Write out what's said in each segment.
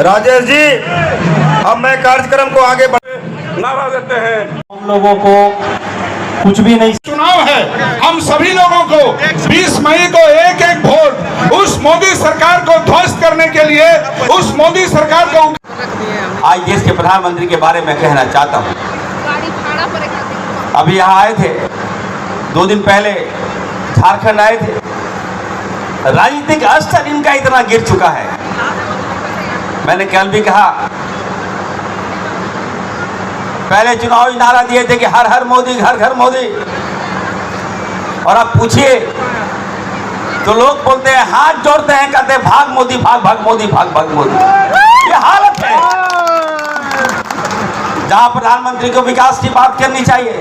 राजेश जी, अब मैं कार्यक्रम को आगे नारा देते हैं। हम लोगों को कुछ भी नहीं। चुनाव है, हम सभी लोगों को 20 मई को एक एक वोट उस मोदी सरकार को ध्वस्त करने के लिए, उस मोदी सरकार को। आज देश के प्रधानमंत्री के बारे में कहना चाहता हूँ। अभी यहाँ आए थे, 2 दिन पहले झारखंड आए थे। राजनीतिक स्तर इनका इतना गिर चुका है। मैंने कल भी कहा, पहले चुनावी नारा दिए थे कि हर हर मोदी, घर घर मोदी, और अब पूछिए तो लोग बोलते हैं, हाथ जोड़ते हैं, कहते हैं भाग मोदी, भाग भाग मोदी, भाग भाग मोदी। ये हालत है। जहां प्रधानमंत्री को विकास की बात करनी चाहिए,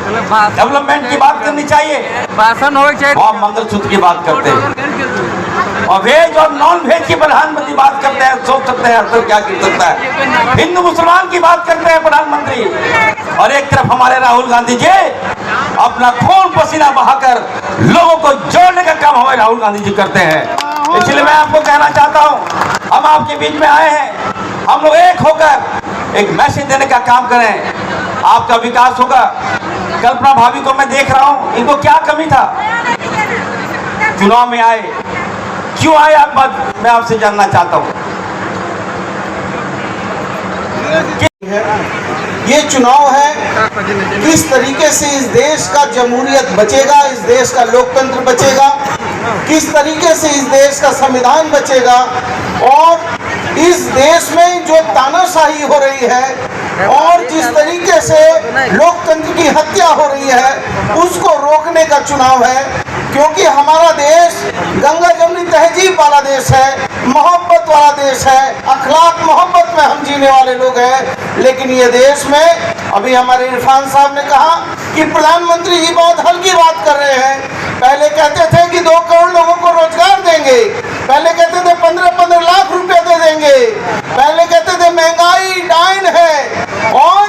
डेवलपमेंट की बात करनी चाहिए, भाषण हो चाहिए, वहां मंगलसूत्र की बात करते हैं, और वेज और नॉन वेज की प्रधानमंत्री बात करते हैं। सोच सकते हैं तो क्या कर सकता है। हिंदू मुसलमान की बात करते हैं प्रधानमंत्री, और एक तरफ हमारे राहुल गांधी जी अपना खून पसीना बहाकर लोगों को जोड़ने का काम हमारे राहुल गांधी जी करते हैं। इसलिए मैं आपको कहना चाहता हूं, हम आपके बीच में आए हैं, हम लोग एक होकर एक मैसेज देने का काम करें। आपका विकास होगा। कल्पना भाभी को मैं देख रहा हूं, इनको क्या कमी था, चुनाव में आए, क्यों आए, आप बात मैं आपसे जानना चाहता हूं। ये चुनाव है, किस तरीके से इस देश का जमहूरियत बचेगा, इस देश का लोकतंत्र बचेगा, किस तरीके से इस देश का संविधान बचेगा, और इस देश में जो तानाशाही हो रही है और जिस तरीके से लोकतंत्र की हत्या हो रही है, उसको रोकने का चुनाव है। क्योंकि हमारा देश गंगा जमुनी तहजीब वाला देश है, मोहब्बत वाला देश है, अखलाक मोहब्बत में हम जीने वाले लोग हैं। लेकिन ये देश में अभी हमारे इरफान साहब ने कहा कि प्रधानमंत्री जी बहुत हल्की बात कर रहे हैं। पहले कहते थे कि 2 करोड़ लोगों को रोजगार देंगे, पहले कहते थे 15-15 लाख रुपए दे देंगे, पहले कहते थे महंगाई डाइन है, और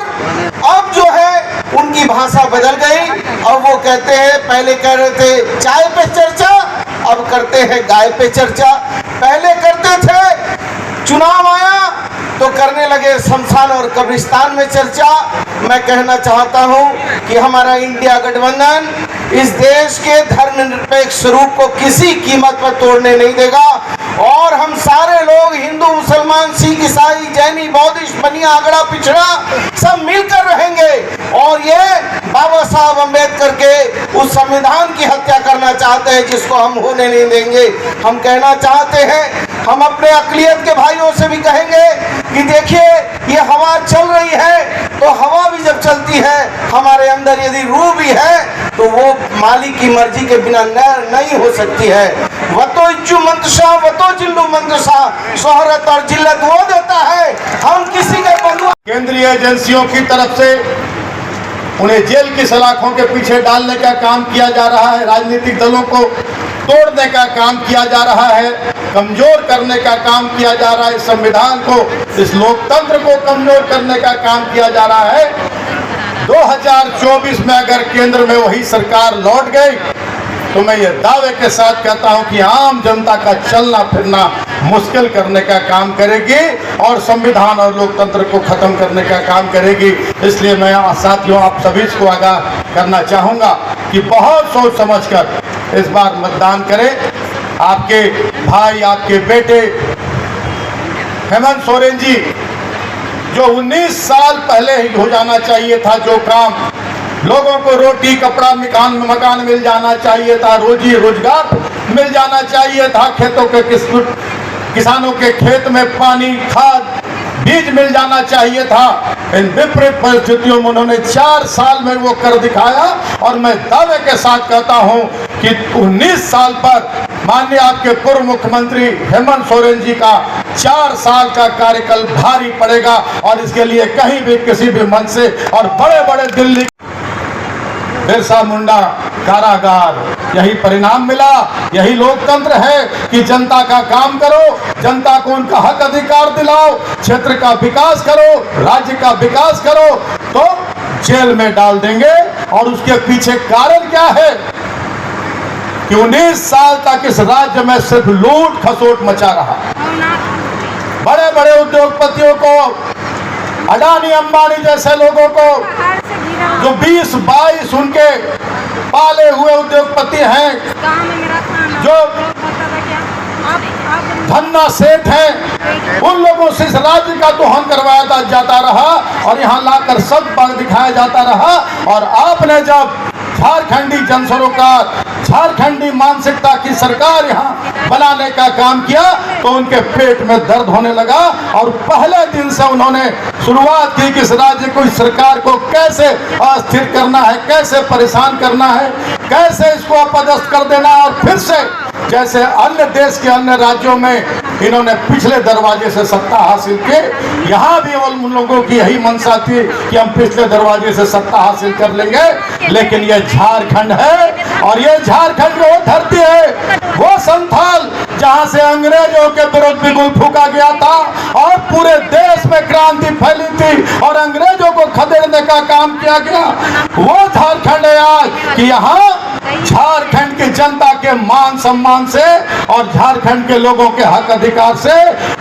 अब जो है उनकी भाषा बदल गई। अब वो कहते हैं, पहले कह रहे थे चाय पे चर्चा, अब करते हैं गाय पे चर्चा। पहले करते थे, चुनाव आया तो करने लगे शमशान और कब्रिस्तान में चर्चा। मैं कहना चाहता हूं कि हमारा इंडिया गठबंधन इस देश के धर्मनिरपेक्ष स्वरूप को किसी कीमत पर तोड़ने नहीं देगा, और हम सारे लोग हिंदू, मुसलमान, सिख, ईसाई, जैनी, बौद्धिस्ट, बनिया, अगड़ा, पिछड़ा सब मिलकर रहेंगे, और ये बाबा साहब अम्बेडकर के उस संविधान की हत्या करना चाहते हैं जिसको हम होने नहीं देंगे। हम कहना चाहते हैं, हम अपने अक़लियत के भाइयों से भी कहेंगे कि देखिए, ये हवा चल रही है, तो हवा भी जब चलती है, हमारे अंदर यदि रूह भी है, तो वो मालिक की मर्जी के बिना नहीं हो सकती है। वतो इच्छु मंतशा, वतो जिल्लू मंतशा, शोहरत और जिल्लत वो देता है, हम किसी के बंधुआ। केंद्रीय एजेंसियों की तरफ से उन्हें जेल की सलाखों के पीछे डालने का काम किया जा रहा है, राजनीतिक दलों को तोड़ने का काम किया जा रहा है, कमजोर करने का काम किया जा रहा है, संविधान को, इस लोकतंत्र को कमजोर करने का काम किया जा रहा है। 2024 में अगर केंद्र में वही सरकार लौट गई तो मैं ये दावे के साथ कहता हूं कि आम जनता का चलना फिरना मुश्किल करने का काम करेगी, और संविधान और लोकतंत्र को खत्म करने का काम करेगी। इसलिए मैं साथियों, आप सभी को आगाह करना चाहूँगा कि बहुत सोच समझकर इस बार मतदान करें। आपके भाई, आपके बेटे हेमंत सोरेन जी, जो 19 साल पहले ही हो जाना चाहिए था, जो काम लोगों को रोटी, कपड़ा, मकान मिल जाना चाहिए था, रोजी रोजगार मिल जाना चाहिए था, खेतों के किसानों के खेत में पानी, खाद, बीज मिल जाना चाहिए था, इन विपरीत परिस्थितियों में उन्होंने 4 साल में वो कर दिखाया। और मैं दावे के साथ कहता हूं कि 19 साल पर माननीय आपके पूर्व मुख्यमंत्री हेमंत सोरेन जी का 4 साल का कार्यकाल भारी पड़ेगा, और इसके लिए कहीं भी किसी भी मंच से, और बड़े बड़े दिल्ली बिरसा मुंडा कारागार, यही परिणाम मिला। यही लोकतंत्र है कि जनता का काम करो, जनता को उनका हक अधिकार दिलाओ, क्षेत्र का विकास करो, राज्य का विकास करो, तो जेल में डाल देंगे। और उसके पीछे कारण क्या है कि 19 साल तक इस राज्य में सिर्फ लूट खसोट मचा रहा। बड़े बड़े उद्योगपतियों को, अडानी अंबानी जैसे लोगों को, जो 20-22 उनके पाले हुए उद्योगपति हैं, जो धन्ना सेठ हैं, उन लोगों से इस राज्य का दोहन करवाया जाता रहा और यहाँ लाकर सब बाग दिखाया जाता रहा। और आपने जब झारखंडी जनसरोकार, झारखंडी मानसिकता की सरकार यहाँ बनाने का काम किया तो उनके पेट में दर्द होने लगा और पहले दिन से उन्होंने शुरुआत की कि इस राज्य को, इस सरकार को कैसे अस्थिर करना है, कैसे परेशान करना है, कैसे इसको अपदस्थ कर देना है। और फिर से जैसे अन्य देश के अन्य राज्यों में इन्होंने पिछले दरवाजे से सत्ता हासिल की, यहाँ भी उन लोगों की यही मंशा थी कि हम पिछले दरवाजे से सत्ता हासिल कर लेंगे। लेकिन ये झारखंड है और ये झारखंड वो धरती है, वो संथाल जहाँ से अंग्रेजों के विरुद्ध बिगुल फूका गया था और पूरे देश में क्रांति फैली थी और अंग्रेजों को खदेड़ने का काम किया गया। वो झारखंड है आज कि यहाँ झारखंड की जनता के मान सम्मान से और झारखंड के लोगों के हक अधिकार से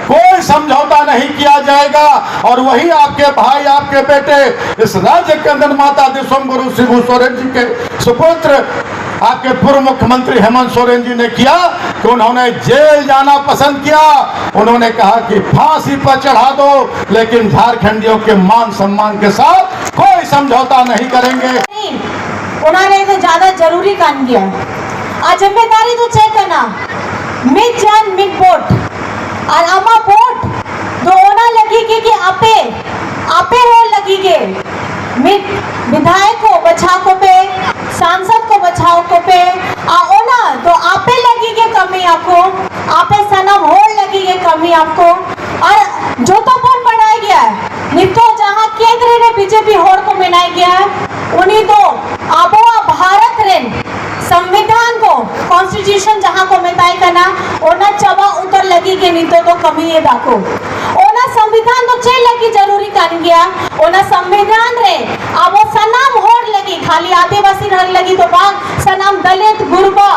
कोई समझौता नहीं किया जाएगा। और वही आपके भाई, आपके बेटे इस राज्य के अंदर माता विश्वम्भरू शिबू सोरेन जी के सुपुत्र आपके पूर्व मुख्यमंत्री हेमंत सोरेन जी ने किया कि उन्होंने जेल जाना पसंद किया। उन्होंने कहा कि फांसी पर चढ़ा दो, लेकिन झारखंडियों के मान सम्मान के साथ कोई समझौता नहीं करेंगे। उन्होंने तो ज्यादा जरूरी काम किया। आ जिम्मेदारी तो चेक करना मिड जान मिड बोट और अमा बोट तो ओना लगी कि आपे हो लगी के मिड विधायक को बचाव को पे, सांसद को बचाव को पे आ ओना तो आपे लगी के कमी आपको, आपे सनम होड़ लगी के कमी आपको। और जो तो कौन बनाया गया है नितो जहाँ केंद्र ने बीजेपी होड़ को मिलाया गया है उन्हीं तो आबोआ भारत रे संविधान को कॉन्स्टिट्यूशन जहाँ को मिताई करना ओना चबा उतर लगी के नितो तो कमी है दाको ओना संविधान तो चेल लगी जरूरी कर गया ओना संविधान रे अब वो सनाम होड़ लगी खाली आदिवासी रह लगी तो बाग सनाम दलित, गुरबा,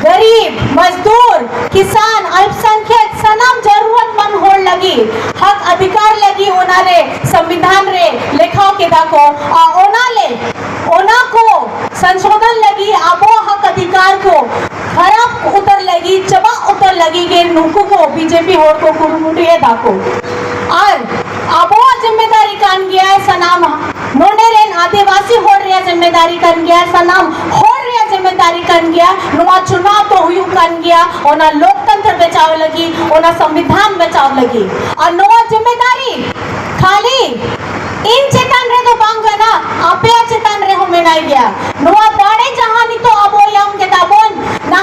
गरीब, मजदूर, किसान, अल्पसंख्यक सनाम जरूरतमंद होड़ लगी, हक अधिकार लगी ओना रे संविधान रे लेखाओं के दाको ओना को संशोधन लगी आबो हक अधिकार को खराब उतर लगी, चबा उतर लगी के नुकु को बीजेपी होड़ को कुरुमुटिए दाको और आबो जिम्मेदारी कान गया है सनाम नोंडेरेन आदिवासी होड़ रे जिम्मेदारी कान गया है सनाम होड़ रे जिम्मेदारी कान गया नुआ चुनाव तो हुई कान गया ओना लोकतंत्र बचाव लगी, ओना संविधान बचाव लगी और नुआ जिम्मेदारी खाली इन चेतन रे तो बांगना आपे चेतन रे हो मेनाई गया नुआ दाड़े जहां नि तो अबो यम के दाबोन ना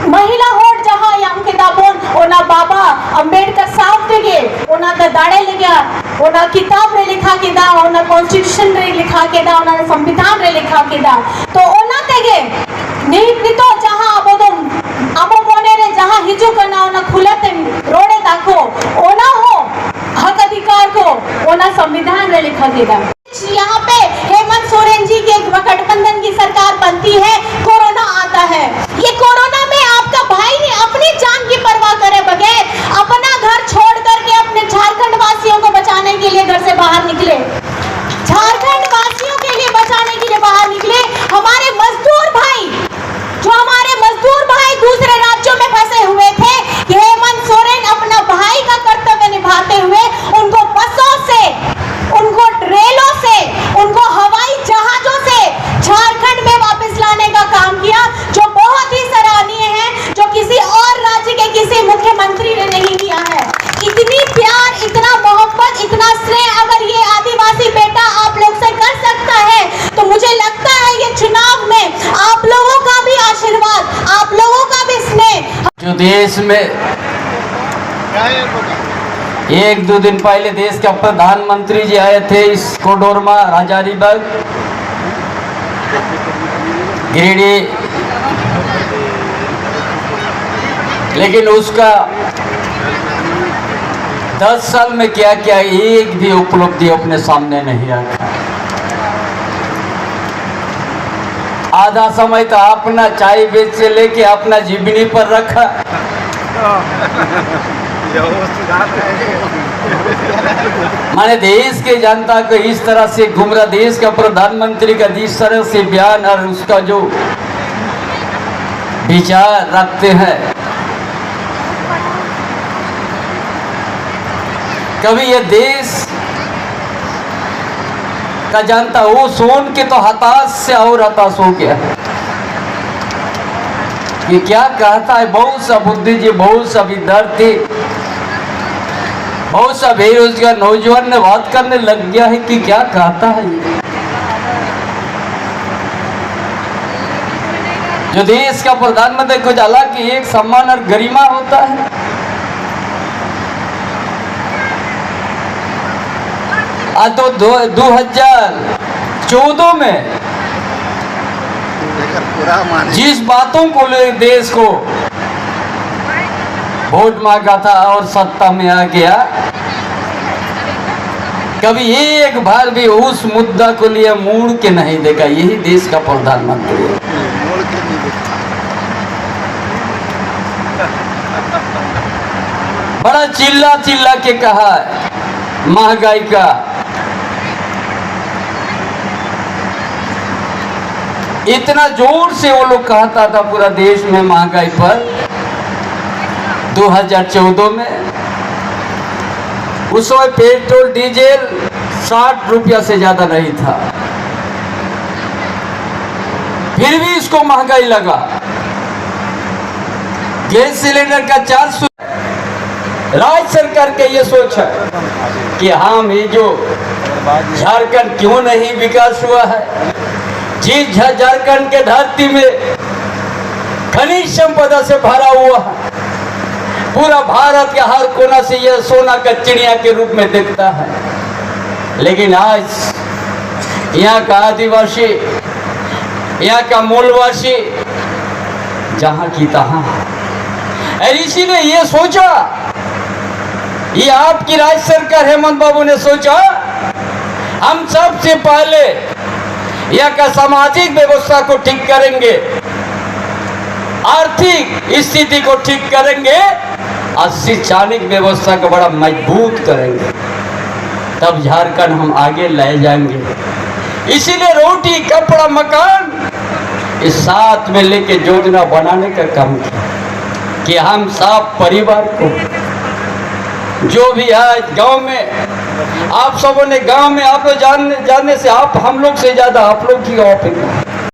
महिला होड़ जहां यम के दाबोन ओना बाबा अंबेडकर साहब के ओना द दाड़े ले गया ओना किताब रे लिखा के दा ओना कॉन्स्टिट्यूशन रे लिखा के दा ओना संविधान रे लिखा के दा तो ओना तेगे नि तो जहां अबो मोने रे जहां हिजू करना ओना खुलते रोडे दाखो ओना हो हक अधिकार को ओना संविधान रे लिखा गया। यहाँ पे हेमंत सोरेन जी के गठबंधन की सरकार बनती है, कोरोना आता है। ये कोरोना में आपका भाई ने अपनी जान की परवाह करे बगैर अपना घर छोड़ करके अपने झारखंड वासियों को बचाने के लिए घर से बाहर निकले, झारखंड वासियों के लिए बचाने के लिए बाहर निकले। हमारे मजदूर भाई जो हमारे मजदूर भाई दूसरे राज्यों में फंसे हुए थे, हेमंत सोरेन अपना भाई का कर्तव्य निभाते हुए उनको बसों से, उनको रेलों से, उनको हवाई जहाजों से झारखंड में वापस लाने का काम किया, जो बहुत ही सराहनीय है, जो किसी और राज्य के किसी मुख्यमंत्री ने नहीं किया है। इतनी प्यार, इतना मोहब्बत, इतना स्नेह अगर ये आदिवासी बेटा आप लोग से कर सकता है तो मुझे लगता है ये चुनाव में आप लोगों का भी आशीर्वाद, आप लोगों का भी स्नेह। जो देश में एक दो दिन पहले देश के प्रधानमंत्री जी आए थे इस कोडोरमा, हजारीबाग, गिरिडीह, लेकिन उसका 10 साल में क्या क्या एक भी उपलब्धि अपने सामने नहीं रखा। आधा समय तो अपना चाय बेच से लेके अपना जीवनी पर रखा माने देश के जनता को इस तरह से गुमराह, देश का प्रधानमंत्री का जिस तरह से बयान और उसका जो विचार रखते हैं, कभी ये देश का जनता वो सुन के तो हताश से और हताश हो गया। ये क्या कहता है? बहुत सा बुद्धिजीवी, बहुत सा विद्यार्थी, बहुत सा बेरोजगार नौजवान ने बात करने लग गया है कि क्या कहता है ये। जो देश का प्रधानमंत्री कुछ अलग ही एक सम्मान और गरिमा होता है। आज तो 2014 में जिस बातों को ले देश को वोट मांगा था और सत्ता में आ गया, कभी एक बार भी उस मुद्दा को लिए मुड़ के नहीं देखा। यही देश का प्रधानमंत्री है। बड़ा चिल्ला चिल्ला के कहा है महंगाई का, इतना जोर से वो लोग कहता था पूरा देश में महंगाई पर। 2014 में उस समय पेट्रोल डीजल 60 रुपया से ज्यादा नहीं था, फिर भी इसको महंगाई लगा। गैस सिलेंडर का 400। राज्य सरकार के ये सोच है कि हम ये जो झारखंड क्यों नहीं विकास हुआ है, जिस झारखंड के धरती में खनिज संपदा से भरा हुआ है, पूरा भारत के हर कोना से यह सोना का चिड़िया के रूप में दिखता है, लेकिन आज यहाँ का आदिवासी, यहाँ का मूलवासी जहाँ की तहाँ है। इसीलिए ये सोचा, ये आपकी राज्य सरकार हेमंत बाबू ने सोचा, हम सबसे पहले यहाँ का सामाजिक व्यवस्था को ठीक करेंगे, आर्थिक स्थिति को ठीक करेंगे और शैक्षणिक व्यवस्था को बड़ा मजबूत करेंगे, तब झारखंड हम आगे ले जाएंगे। इसीलिए रोटी कपड़ा मकान इस साथ में लेके योजना बनाने का काम किया कि हम सब परिवार को, जो भी है गांव में, आप सबों ने गांव में आप लोग जानने से आप हम लोग से ज्यादा आप लोग की ऑफिस